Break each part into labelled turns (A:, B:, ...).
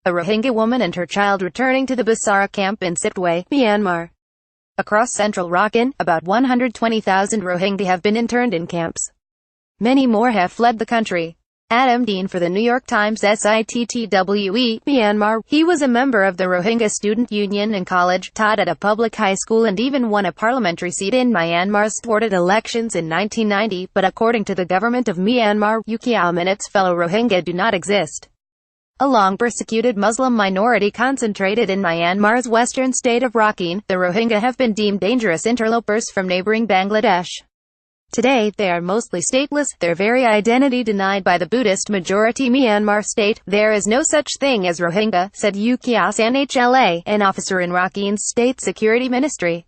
A: a Rohingya woman and her child returning to the Basara camp in SITTWE, Myanmar. Across central Rakhine, about 120,000 Rohingya have been interned in camps. Many more have fled the country. Adam Dean for the New York Times SITTWE, Myanmar. He was a member of the Rohingya Student Union in college, taught at a public high school and even won a parliamentary seat in Myanmar's thwarted elections in 1990, but according to the government of Myanmar, Kyaw Min, its fellow Rohingya do not exist. A long-persecuted Muslim minority concentrated in Myanmar's western state of Rakhine, the Rohingya have been deemed dangerous interlopers from neighboring Bangladesh. Today, they are mostly stateless, their very identity denied by the Buddhist-majority Myanmar state. There is no such thing as Rohingya, said Kyaw Min, an officer in Rakhine's state security ministry.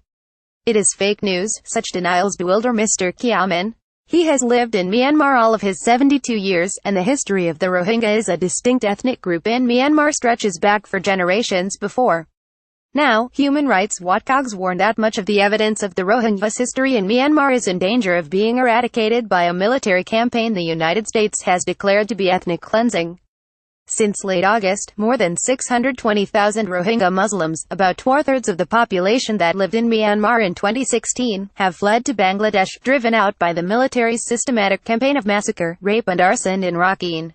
A: It is fake news. Such denials bewilder Mr. Kyaw Min. He has lived in Myanmar all of his 72 years, and the history of the Rohingya is a distinct ethnic group in Myanmar stretches back for generations before. Now, human rights watchdogs warn that much of the evidence of the Rohingya's history in Myanmar is in danger of being eradicated by a military campaign the United States has declared to be ethnic cleansing. Since late August, more than 620,000 Rohingya Muslims, about two-thirds of the population that lived in Myanmar in 2016, have fled to Bangladesh, driven out by the military's systematic campaign of massacre, rape and arson in Rakhine.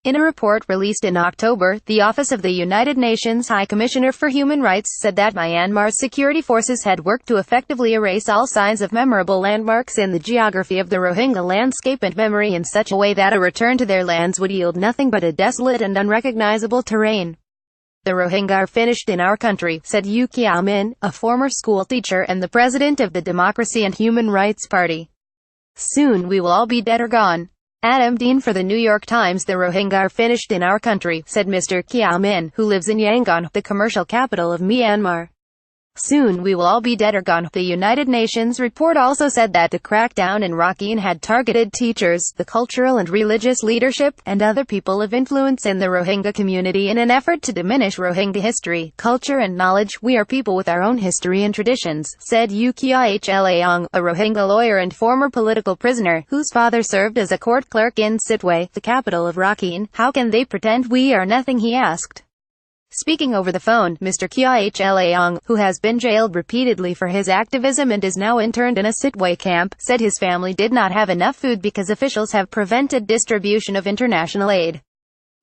A: In a report released in October, the Office of the United Nations High Commissioner for Human Rights said that Myanmar's security forces had worked to effectively erase all signs of memorable landmarks in the geography of the Rohingya landscape and memory in such a way that a return to their lands would yield nothing but a desolate and unrecognizable terrain. The Rohingya are finished in our country, said Kyaw Min, a former school teacher and the president of the Democracy and Human Rights Party. Soon we will all be dead or gone. Adam Dean for the New York Times. The Rohingya are finished in our country, said Mr. Kyaw Min, who lives in Yangon, the commercial capital of Myanmar. Soon we will all be dead or gone. The United Nations report also said that the crackdown in Rakhine had targeted teachers, the cultural and religious leadership, and other people of influence in the Rohingya community in an effort to diminish Rohingya history, culture and knowledge. We are people with our own history and traditions, said Kyaw, a Rohingya lawyer and former political prisoner, whose father served as a court clerk in SITTWE, the capital of Rakhine. How can they pretend we are nothing, he asked. Speaking over the phone, Mr. Kyaw, who has been jailed repeatedly for his activism and is now interned in a SITTWE camp, said his family did not have enough food because officials have prevented distribution of international aid.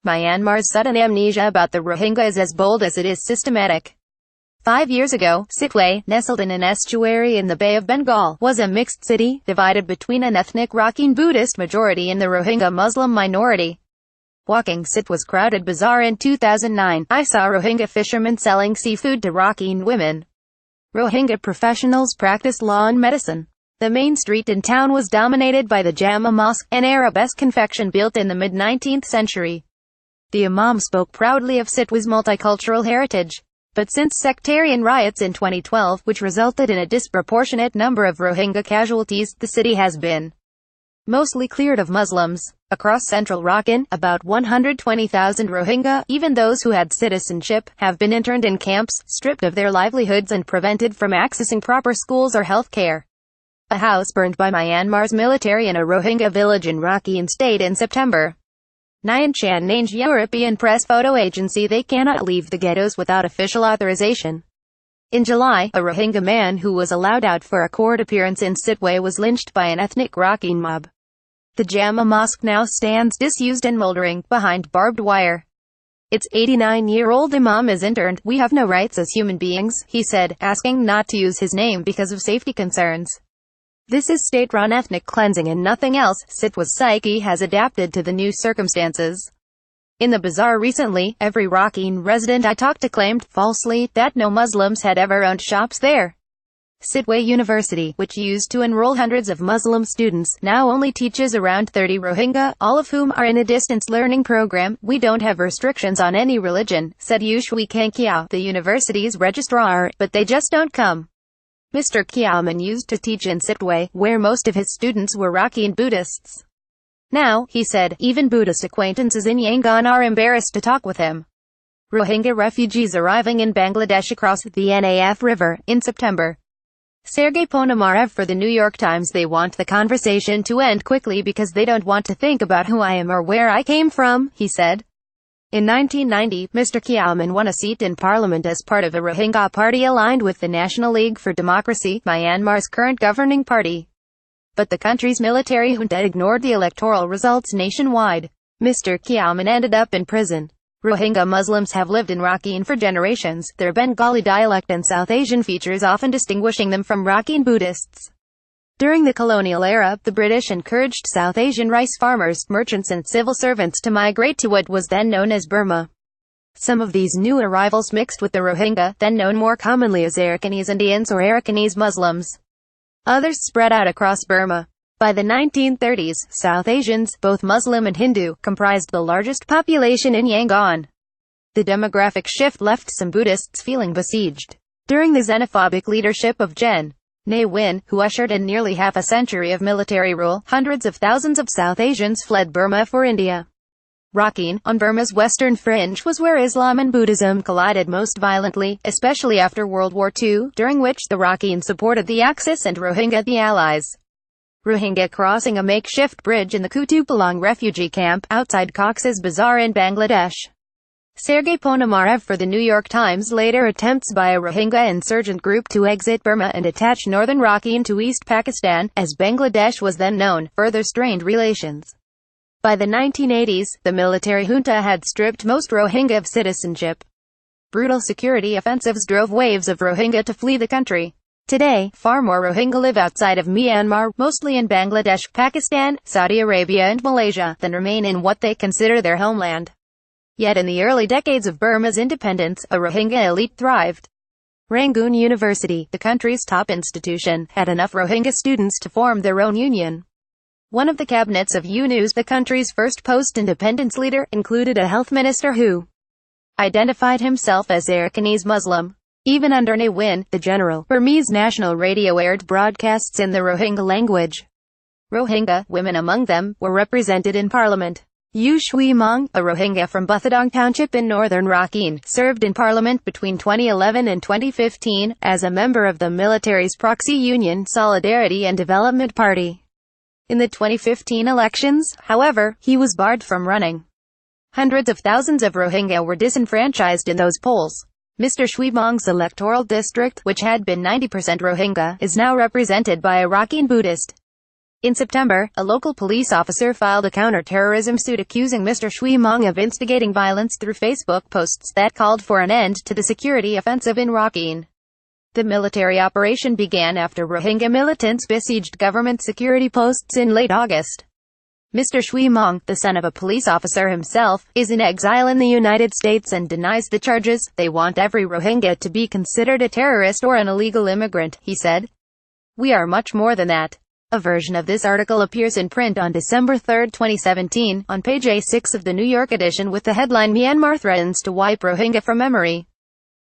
A: Myanmar's sudden amnesia about the Rohingya is as bold as it is systematic. 5 years ago, SITTWE, nestled in an estuary in the Bay of Bengal, was a mixed city, divided between an ethnic Rakhine Buddhist majority and the Rohingya Muslim minority. Walking SITTWE's crowded bazaar in 2009, I saw Rohingya fishermen selling seafood to Rakhine women. Rohingya professionals practiced law and medicine. The main street in town was dominated by the Jama Mosque, an Arabesque confection built in the mid-19th century. The Imam spoke proudly of SITTWE's multicultural heritage. But since sectarian riots in 2012, which resulted in a disproportionate number of Rohingya casualties, the city has been mostly cleared of Muslims. Across central Rakhine, about 120,000 Rohingya, even those who had citizenship, have been interned in camps, stripped of their livelihoods and prevented from accessing proper schools or health care. A house burned by Myanmar's military in a Rohingya village in Rakhine state in September. Nyan Chan Nange European press photo agency. They cannot leave the ghettos without official authorization. In July, a Rohingya man who was allowed out for a court appearance in SITTWE was lynched by an ethnic Rakhine mob. The Jama Mosque now stands disused and moldering, behind barbed wire. Its 89-year-old imam is interned. We have no rights as human beings, he said, asking not to use his name because of safety concerns. This is state-run ethnic cleansing and nothing else. SITTWE's psyche has adapted to the new circumstances. In the bazaar recently, every Rakhine resident I talked to claimed, falsely, that no Muslims had ever owned shops there. SITTWE University, which used to enroll hundreds of Muslim students, now only teaches around 30 Rohingya, all of whom are in a distance learning program. We don't have restrictions on any religion, said Shui Kyaw, the university's registrar, but they just don't come. Mr. Kyaw Min used to teach in SITTWE, where most of his students were Rakhine Buddhists. Now, he said, even Buddhist acquaintances in Yangon are embarrassed to talk with him. Rohingya refugees arriving in Bangladesh across the Naf River, in September. Sergei Ponomarev for the New York Times. They want the conversation to end quickly because they don't want to think about who I am or where I came from, he said. In 1990, Mr. Kyaw Min won a seat in parliament as part of a Rohingya party aligned with the National League for Democracy, Myanmar's current governing party. But the country's military junta ignored the electoral results nationwide. Mr. Kyaw Min ended up in prison. Rohingya Muslims have lived in Rakhine for generations, their Bengali dialect and South Asian features often distinguishing them from Rakhine Buddhists. During the colonial era, the British encouraged South Asian rice farmers, merchants and civil servants to migrate to what was then known as Burma. Some of these new arrivals mixed with the Rohingya, then known more commonly as Arakanese Indians or Arakanese Muslims. Others spread out across Burma. By the 1930s, South Asians, both Muslim and Hindu, comprised the largest population in Yangon. The demographic shift left some Buddhists feeling besieged. During the xenophobic leadership of Gen. Ne Win, who ushered in nearly half a century of military rule, hundreds of thousands of South Asians fled Burma for India. Rakhine, on Burma's western fringe, was where Islam and Buddhism collided most violently, especially after World War II, during which the Rakhine supported the Axis and Rohingya the Allies. Rohingya crossing a makeshift bridge in the Kutupalong refugee camp, outside Cox's Bazar in Bangladesh. Sergei Ponomarev for the New York Times. Later attempts by a Rohingya insurgent group to exit Burma and attach northern Rakhine to East Pakistan, as Bangladesh was then known, further strained relations. By the 1980s, the military junta had stripped most Rohingya of citizenship. Brutal security offensives drove waves of Rohingya to flee the country. Today, far more Rohingya live outside of Myanmar, mostly in Bangladesh, Pakistan, Saudi Arabia and Malaysia, than remain in what they consider their homeland. Yet in the early decades of Burma's independence, a Rohingya elite thrived. Rangoon University, the country's top institution, had enough Rohingya students to form their own union. One of the cabinets of UNU's, the country's first post-independence leader, included a health minister who identified himself as Arakanese Muslim. Even under Ne Win, the general, Burmese national radio aired broadcasts in the Rohingya language. Rohingya, women among them, were represented in parliament. Yu Shui Mong, a Rohingya from Buthadong Township in northern Rakhine, served in parliament between 2011 and 2015, as a member of the military's proxy union Solidarity and Development Party. In the 2015 elections, however, he was barred from running. Hundreds of thousands of Rohingya were disenfranchised in those polls. Mr. Shui Mong's electoral district, which had been 90% Rohingya, is now represented by a Rakhine Buddhist. In September, a local police officer filed a counter-terrorism suit accusing Mr. Shui Mong of instigating violence through Facebook posts that called for an end to the security offensive in Rakhine. The military operation began after Rohingya militants besieged government security posts in late August. Mr. Shui Mong, the son of a police officer himself, is in exile in the United States and denies the charges. They want every Rohingya to be considered a terrorist or an illegal immigrant, he said. We are much more than that. A version of this article appears in print on December 3, 2017, on page A6 of the New York edition with the headline Myanmar threatens to wipe Rohingya from memory.